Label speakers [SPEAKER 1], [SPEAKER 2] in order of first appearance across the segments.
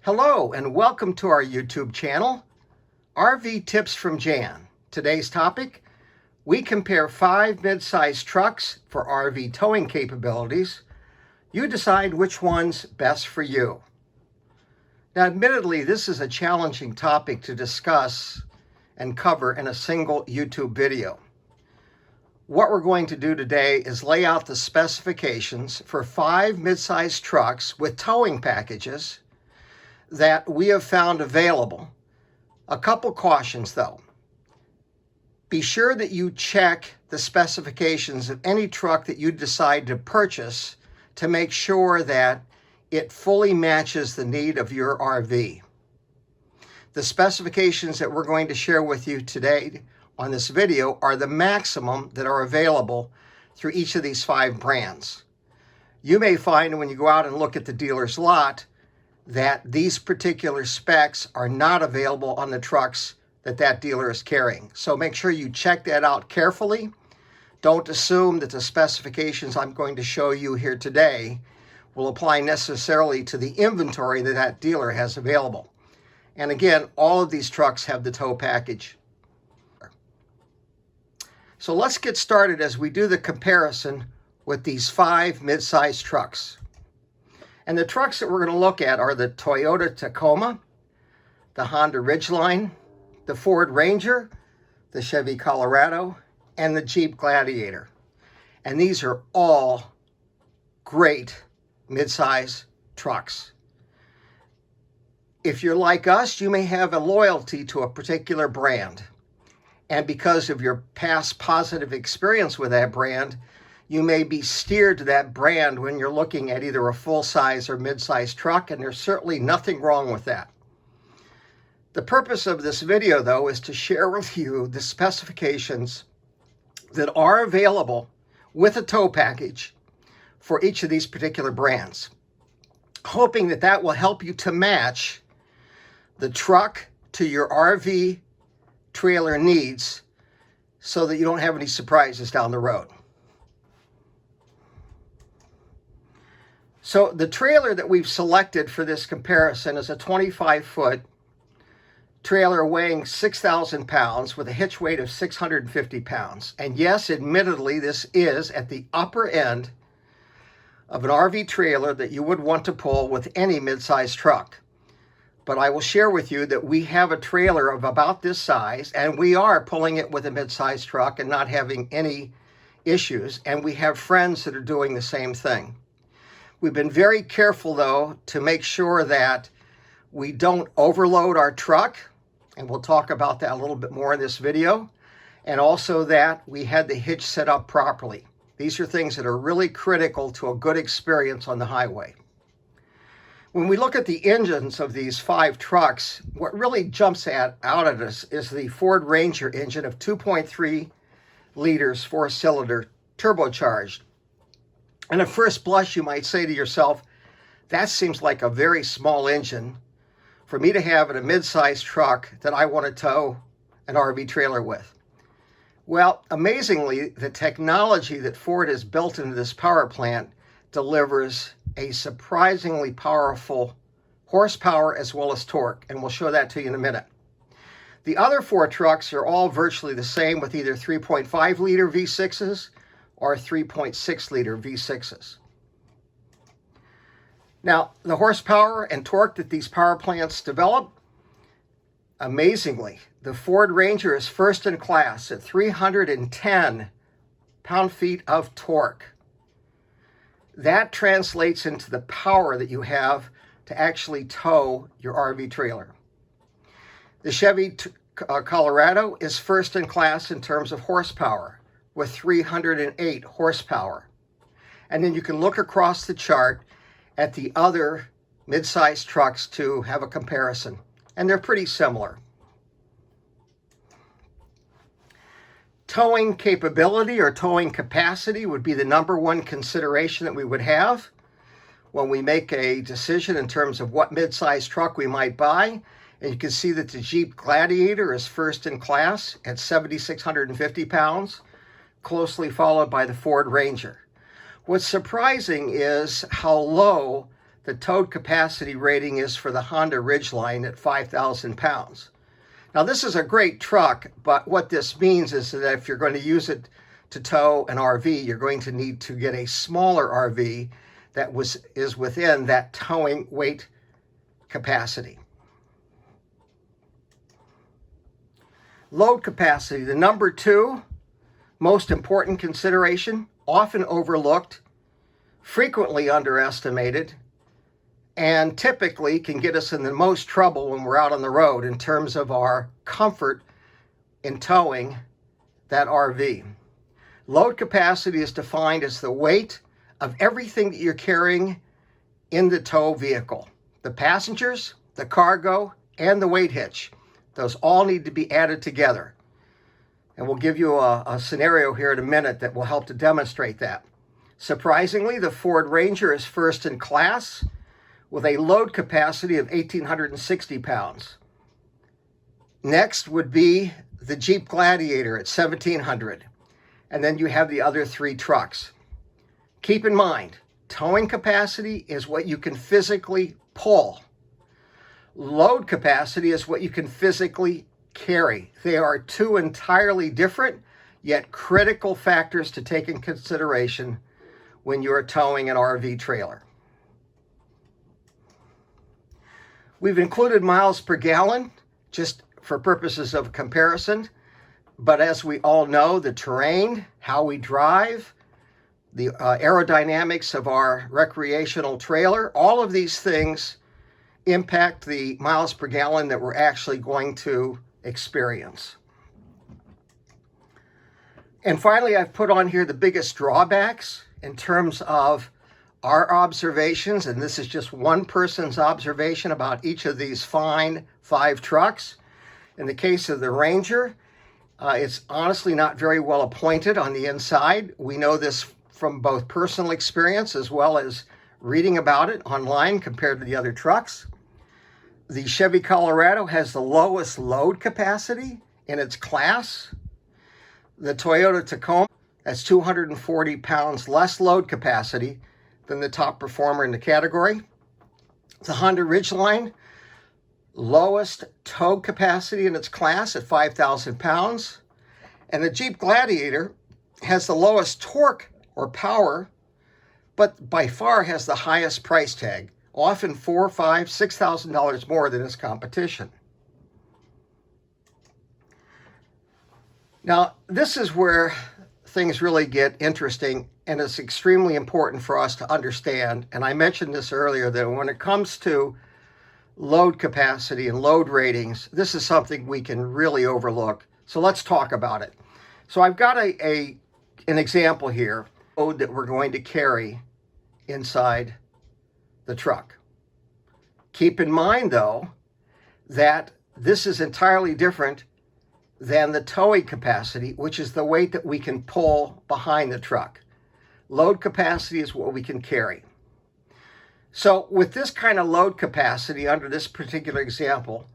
[SPEAKER 1] Hello and welcome to our YouTube channel, RV Tips from Jan. Today's topic, we compare 5 mid-size trucks for RV towing capabilities. You decide which one's best for you. Now, admittedly, this is a challenging topic to discuss and cover in a single YouTube video. What we're going to do today is lay out the specifications for 5 mid-size trucks with towing packages that we have found available. A couple cautions though. Be sure that you check the specifications of any truck that you decide to purchase to make sure that it fully matches the need of your RV. The specifications that we're going to share with you today on this video are the maximum that are available through each of these 5 brands. You may find when you go out and look at the dealer's lot that these particular specs are not available on the trucks that dealer is carrying. So make sure you check that out carefully. Don't assume that the specifications I'm going to show you here today will apply necessarily to the inventory that dealer has available. And again, all of these trucks have the tow package. So let's get started as we do the comparison with these 5 mid-size trucks. And the trucks that we're going to look at are the Toyota Tacoma, the Honda Ridgeline, the Ford Ranger, the Chevy Colorado, and the Jeep Gladiator. And these are all great mid-size trucks. If you're like us, you may have a loyalty to a particular brand. And because of your past positive experience with that brand, you may be steered to that brand when you're looking at either a full-size or mid-size truck, and there's certainly nothing wrong with that. The purpose of this video, though, is to share with you the specifications that are available with a tow package for each of these particular brands, hoping that will help you to match the truck to your RV trailer needs so that you don't have any surprises down the road. So the trailer that we've selected for this comparison is a 25-foot trailer weighing 6,000 pounds with a hitch weight of 650 pounds. And yes, admittedly, this is at the upper end of an RV trailer that you would want to pull with any mid-size truck. But I will share with you that we have a trailer of about this size, and we are pulling it with a mid-size truck and not having any issues. And we have friends that are doing the same thing. We've been very careful, though, to make sure that we don't overload our truck, and we'll talk about that a little bit more in this video, and also that we had the hitch set up properly. These are things that are really critical to a good experience on the highway. When we look at the engines of these 5 trucks, what really jumps out at us is the Ford Ranger engine of 2.3 liters, 4-cylinder, turbocharged. And at first blush, you might say to yourself, that seems like a very small engine for me to have in a mid-sized truck that I want to tow an RV trailer with. Well, amazingly, the technology that Ford has built into this power plant delivers a surprisingly powerful horsepower as well as torque, and we'll show that to you in a minute. The other 4 trucks are all virtually the same with either 3.5 liter V6s or 3.6 liter V6s. Now, the horsepower and torque that these power plants develop, amazingly, the Ford Ranger is first in class at 310 pound-feet of torque. That translates into the power that you have to actually tow your RV trailer. The Chevy Colorado is first in class in terms of horsepower with 308 horsepower. And then you can look across the chart at the other mid-sized trucks to have a comparison. And they're pretty similar. Towing capability or towing capacity would be the #1 consideration that we would have when we make a decision in terms of what mid-sized truck we might buy. And you can see that the Jeep Gladiator is first in class at 7,650 pounds, closely followed by the Ford Ranger. What's surprising is how low the towed capacity rating is for the Honda Ridgeline at 5,000 pounds. Now this is a great truck, but what this means is that if you're going to use it to tow an RV, you're going to need to get a smaller RV that is within that towing weight capacity. Load capacity, the number 2 most important consideration, often overlooked, frequently underestimated, and typically can get us in the most trouble when we're out on the road in terms of our comfort in towing that RV. Load capacity is defined as the weight of everything that you're carrying in the tow vehicle. The passengers, the cargo, and the weight hitch. Those all need to be added together. And we'll give you a scenario here in a minute that will help to demonstrate that. Surprisingly, the Ford Ranger is first in class with a load capacity of 1,860 pounds. Next would be the Jeep Gladiator at 1,700. And then you have the other 3 trucks. Keep in mind, towing capacity is what you can physically pull. Load capacity is what you can physically carry. They are 2 entirely different, yet critical factors to take in consideration when you're towing an RV trailer. We've included miles per gallon just for purposes of comparison, but as we all know, the terrain, how we drive, the aerodynamics of our recreational trailer, all of these things impact the miles per gallon that we're actually going to experience. And finally, I've put on here the biggest drawbacks in terms of our observations, and this is just one person's observation about each of these fine 5 trucks. In the case of the Ranger, it's honestly not very well appointed on the inside. We know this from both personal experience as well as reading about it online compared to the other trucks. The Chevy Colorado has the lowest load capacity in its class. The Toyota Tacoma has 240 pounds less load capacity than the top performer in the category. The Honda Ridgeline, lowest tow capacity in its class at 5,000 pounds. And the Jeep Gladiator has the lowest torque or power, but by far has the highest price tag, often $4,000, $5,000, $6,000 more than its competition. Now, this is where things really get interesting, and it's extremely important for us to understand. And I mentioned this earlier, that when it comes to load capacity and load ratings, this is something we can really overlook. So let's talk about it. So I've got an example here, load that we're going to carry inside the truck. Keep in mind, though, that this is entirely different than the towing capacity, which is the weight that we can pull behind the truck. Load capacity is what we can carry. So with this kind of load capacity under this particular example,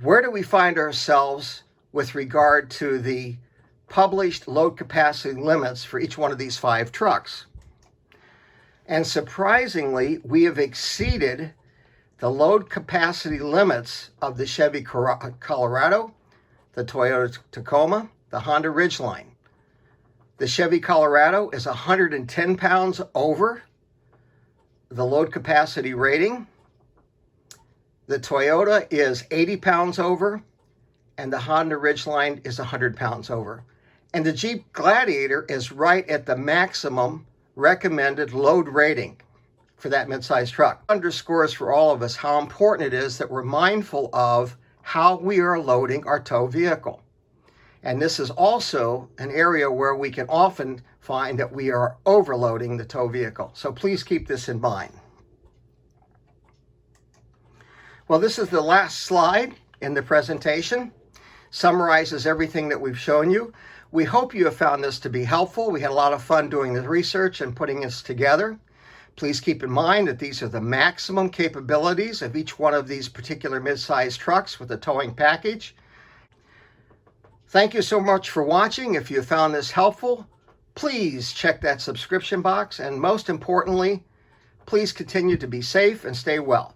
[SPEAKER 1] where do we find ourselves with regard to the published load capacity limits for each one of these 5 trucks? And surprisingly, we have exceeded the load capacity limits of the Chevy Colorado, the Toyota Tacoma, the Honda Ridgeline. The Chevy Colorado is 110 pounds over the load capacity rating. The Toyota is 80 pounds over, and the Honda Ridgeline is 100 pounds over. And the Jeep Gladiator is right at the maximum recommended load rating for that midsize truck. Underscores for all of us how important it is that we're mindful of how we are loading our tow vehicle. And this is also an area where we can often find that we are overloading the tow vehicle. So please keep this in mind. Well, this is the last slide in the presentation. Summarizes everything that we've shown you. We hope you have found this to be helpful. We had a lot of fun doing the research and putting this together. Please keep in mind that these are the maximum capabilities of each one of these particular mid-size trucks with a towing package. Thank you so much for watching. If you found this helpful, please check that subscription box, and most importantly, Please continue to be safe and stay well.